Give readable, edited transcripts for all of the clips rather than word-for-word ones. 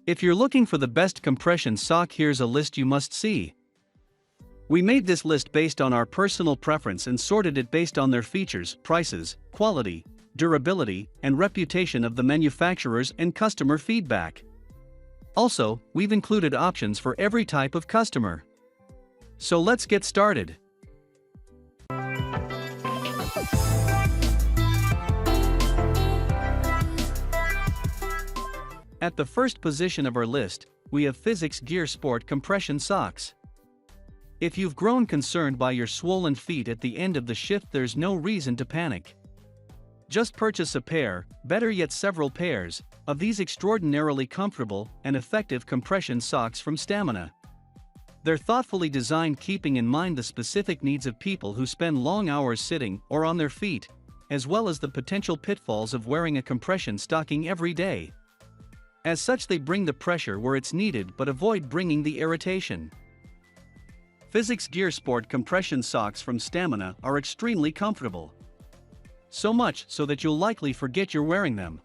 If you're looking for the best compression sock, here's a list you must see. We made this list based on our personal preference and sorted it based on their features, prices, quality, durability, and reputation of the manufacturers and customer feedback. Also, we've included options for every type of customer. So let's get started. At the first position of our list, we have Physix Gear Sport Compression Socks. If you've grown concerned by your swollen feet at the end of the shift, there's no reason to panic. Just purchase a pair, better yet several pairs, of these extraordinarily comfortable and effective compression socks from Stamina. They're thoughtfully designed keeping in mind the specific needs of people who spend long hours sitting or on their feet, as well as the potential pitfalls of wearing a compression stocking every day. As such, they bring the pressure where it's needed but avoid bringing the irritation. Physix Gear Sport Compression Socks from Stamina are extremely comfortable. So much so that you'll likely forget you're wearing them.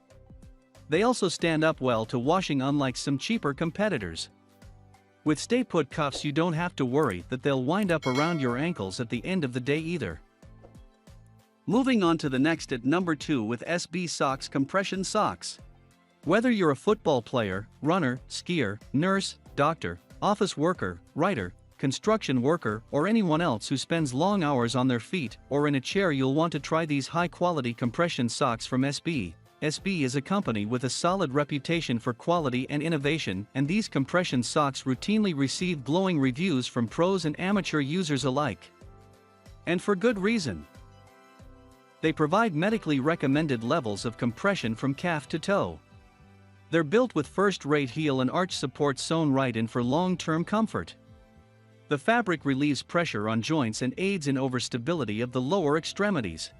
They also stand up well to washing, unlike some cheaper competitors. With stay-put cuffs, you don't have to worry that they'll wind up around your ankles at the end of the day either. Moving on to the next at number 2 with SB SOX Compression Socks. Whether you're a football player, runner, skier, nurse, doctor, office worker, writer, construction worker, or anyone else who spends long hours on their feet or in a chair, you'll want to try these high-quality compression socks from SB. SB is a company with a solid reputation for quality and innovation, and these compression socks routinely receive glowing reviews from pros and amateur users alike. And for good reason. They provide medically recommended levels of compression from calf to toe. They're built with first-rate heel and arch support sewn right in for long-term comfort. The fabric relieves pressure on joints and aids in overstability of the lower extremities.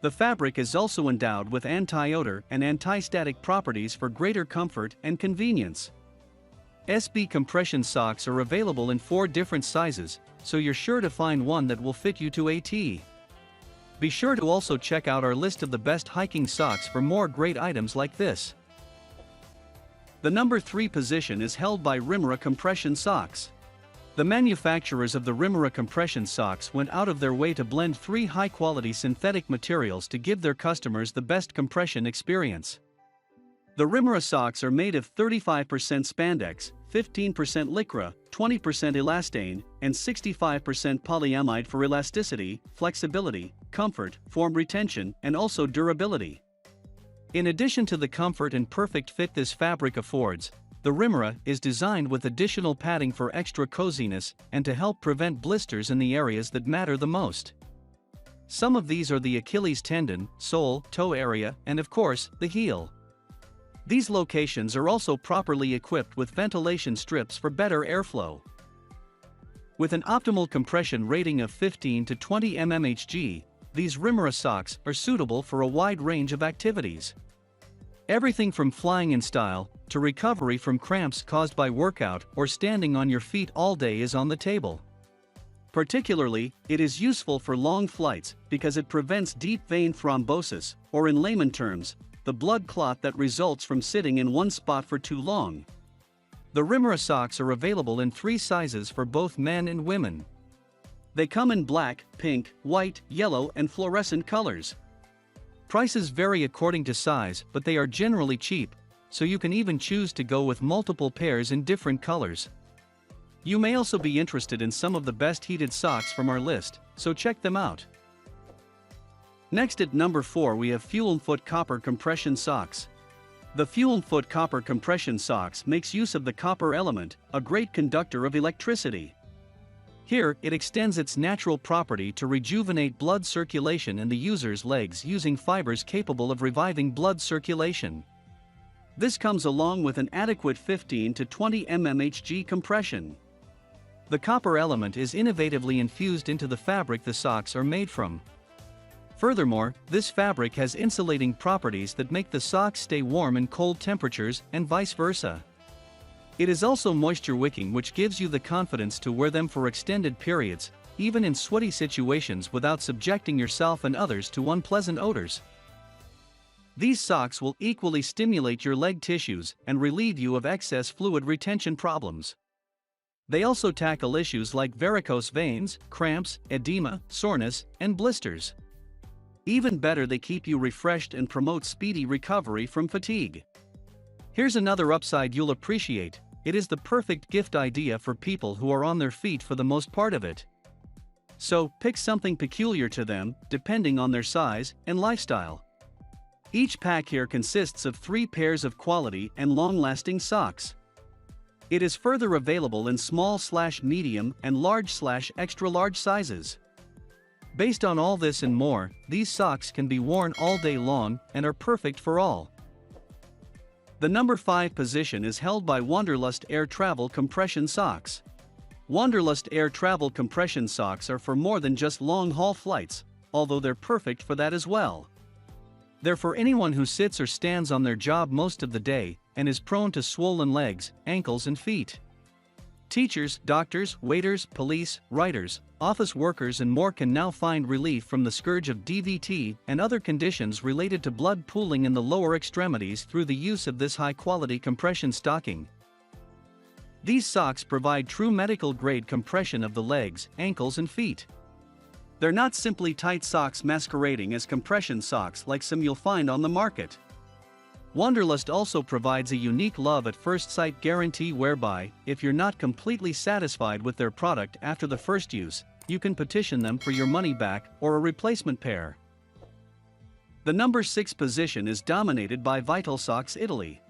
The fabric is also endowed with anti-odor and anti-static properties for greater comfort and convenience. SB compression socks are available in 4 different sizes, so you're sure to find one that will fit you to a T. Be sure to also check out our list of the best hiking socks for more great items like this. The number 3 position is held by Rymora Compression Socks. The manufacturers of the Rymora compression socks went out of their way to blend 3 high-quality synthetic materials to give their customers the best compression experience. The Rymora socks are made of 35% spandex, 15% lycra, 20% elastane, and 65% polyamide for elasticity, flexibility, comfort, form retention, and also durability. In addition to the comfort and perfect fit this fabric affords, the Rymora is designed with additional padding for extra coziness and to help prevent blisters in the areas that matter the most. Some of these are the Achilles tendon, sole, toe area, and of course, the heel. These locations are also properly equipped with ventilation strips for better airflow. With an optimal compression rating of 15 to 20 mmHg, these Rymora socks are suitable for a wide range of activities. Everything from flying in style to recovery from cramps caused by workout or standing on your feet all day is on the table. Particularly, it is useful for long flights because it prevents deep vein thrombosis, or in layman terms, the blood clot that results from sitting in one spot for too long. The Rymora socks are available in 3 sizes for both men and women. They come in black, pink, white, yellow, and fluorescent colors. Prices vary according to size, but they are generally cheap, so you can even choose to go with multiple pairs in different colors. You may also be interested in some of the best heated socks from our list, so check them out. Next at number 4 we have FuelmeFoot Copper Compression Socks. The FuelmeFoot Copper Compression Socks makes use of the copper element, a great conductor of electricity. Here, it extends its natural property to rejuvenate blood circulation in the user's legs using fibers capable of reviving blood circulation. This comes along with an adequate 15 to 20 mmHg compression. The copper element is innovatively infused into the fabric the socks are made from. Furthermore, this fabric has insulating properties that make the socks stay warm in cold temperatures and vice versa. It is also moisture-wicking, which gives you the confidence to wear them for extended periods, even in sweaty situations, without subjecting yourself and others to unpleasant odors. These socks will equally stimulate your leg tissues and relieve you of excess fluid retention problems. They also tackle issues like varicose veins, cramps, edema, soreness, and blisters. Even better, they keep you refreshed and promote speedy recovery from fatigue. Here's another upside you'll appreciate: it is the perfect gift idea for people who are on their feet for the most part of it. So, pick something peculiar to them, depending on their size and lifestyle. Each pack here consists of 3 pairs of quality and long-lasting socks. It is further available in small/medium and large/extra large sizes. Based on all this and more, these socks can be worn all day long and are perfect for all. The number 5 position is held by Wanderlust Air Travel Compression Socks. Wanderlust Air Travel Compression Socks are for more than just long-haul flights, although they're perfect for that as well. They're for anyone who sits or stands on their job most of the day and is prone to swollen legs, ankles and feet. Teachers, doctors, waiters, police, writers, office workers and more can now find relief from the scourge of DVT and other conditions related to blood pooling in the lower extremities through the use of this high-quality compression stocking. These socks provide true medical-grade compression of the legs, ankles and feet. They're not simply tight socks masquerading as compression socks like some you'll find on the market. Wanderlust also provides a unique love at first sight guarantee whereby, if you're not completely satisfied with their product after the first use, you can petition them for your money back or a replacement pair. The number 6 position is dominated by Vitalsox Italy.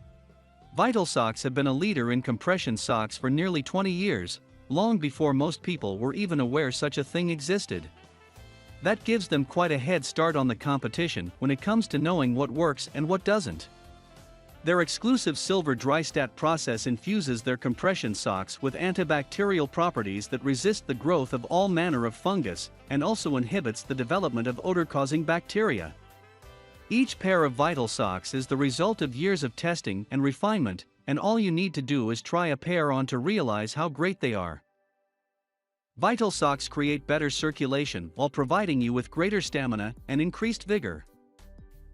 Vitalsox have been a leader in compression socks for nearly 20 years, long before most people were even aware such a thing existed. That gives them quite a head start on the competition when it comes to knowing what works and what doesn't. Their exclusive silver dry-stat process infuses their compression socks with antibacterial properties that resist the growth of all manner of fungus and also inhibits the development of odor-causing bacteria. Each pair of Vitalsox is the result of years of testing and refinement, and all you need to do is try a pair on to realize how great they are. Vitalsox create better circulation while providing you with greater stamina and increased vigor.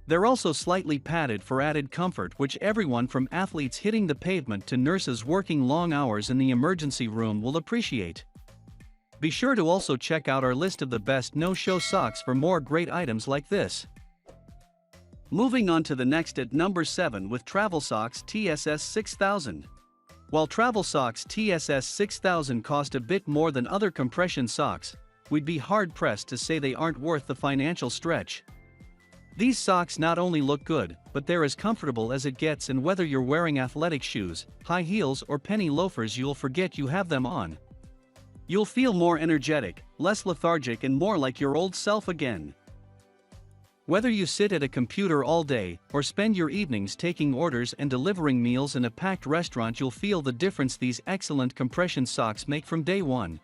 They're also slightly padded for added comfort, which everyone from athletes hitting the pavement to nurses working long hours in the emergency room will appreciate. Be sure to also check out our list of the best no-show socks for more great items like this. Moving on to the next at number 7 with Travelsox TSS6000. While Travelsox TSS6000 cost a bit more than other compression socks, we'd be hard-pressed to say they aren't worth the financial stretch. These socks not only look good, but they're as comfortable as it gets, and whether you're wearing athletic shoes, high heels or penny loafers, you'll forget you have them on. You'll feel more energetic, less lethargic and more like your old self again. Whether you sit at a computer all day or spend your evenings taking orders and delivering meals in a packed restaurant, you'll feel the difference these excellent compression socks make from day one.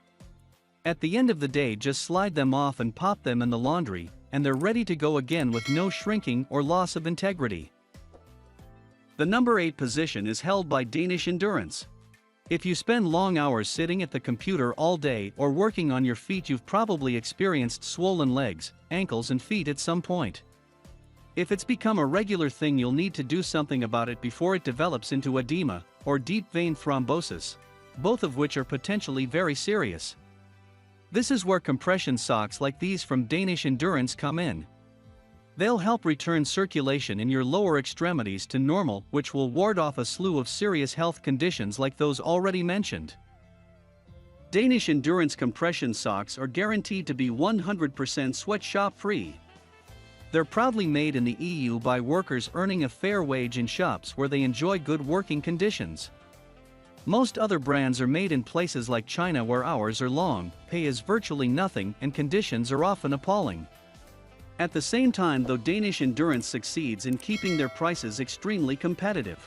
At the end of the day, just slide them off and pop them in the laundry, and they're ready to go again with no shrinking or loss of integrity. The number 8 position is held by Danish Endurance. If you spend long hours sitting at the computer all day or working on your feet, you've probably experienced swollen legs, ankles and feet at some point. If it's become a regular thing, you'll need to do something about it before it develops into edema or deep vein thrombosis, both of which are potentially very serious. This is where compression socks like these from Danish Endurance come in. They'll help return circulation in your lower extremities to normal, which will ward off a slew of serious health conditions like those already mentioned. Danish Endurance compression socks are guaranteed to be 100% sweatshop free. They're proudly made in the EU by workers earning a fair wage in shops where they enjoy good working conditions. Most other brands are made in places like China, where hours are long, pay is virtually nothing, and conditions are often appalling. At the same time, though, Danish Endurance succeeds in keeping their prices extremely competitive.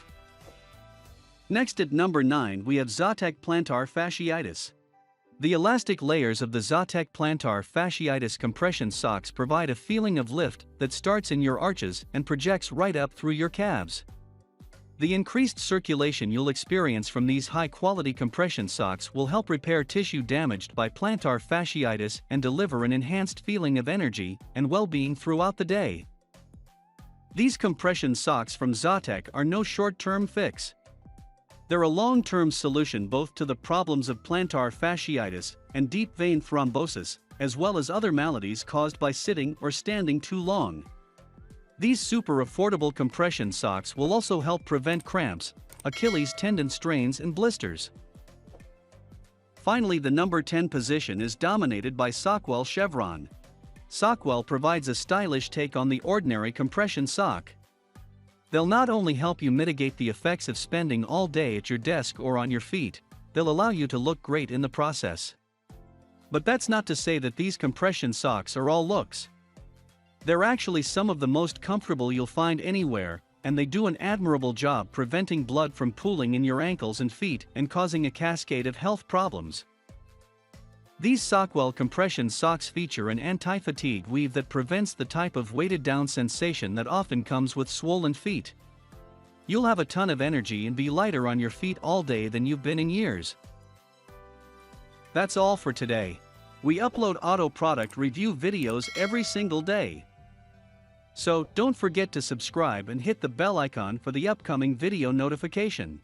Next at number 9 we have ZaTech Plantar Fasciitis. The elastic layers of the ZaTech Plantar Fasciitis compression socks provide a feeling of lift that starts in your arches and projects right up through your calves. The increased circulation you'll experience from these high-quality compression socks will help repair tissue damaged by plantar fasciitis and deliver an enhanced feeling of energy and well-being throughout the day. These compression socks from ZaTech are no short-term fix. They're a long-term solution both to the problems of plantar fasciitis and deep vein thrombosis, as well as other maladies caused by sitting or standing too long. These super affordable compression socks will also help prevent cramps, Achilles tendon strains and blisters. Finally, the number 10 position is dominated by Sockwell Chevron. Sockwell provides a stylish take on the ordinary compression sock. They'll not only help you mitigate the effects of spending all day at your desk or on your feet, they'll allow you to look great in the process. But that's not to say that these compression socks are all looks. They're actually some of the most comfortable you'll find anywhere, and they do an admirable job preventing blood from pooling in your ankles and feet and causing a cascade of health problems. These Sockwell compression socks feature an anti-fatigue weave that prevents the type of weighted-down sensation that often comes with swollen feet. You'll have a ton of energy and be lighter on your feet all day than you've been in years. That's all for today. We upload auto product review videos every single day. So don't forget to subscribe and hit the bell icon for the upcoming video notification.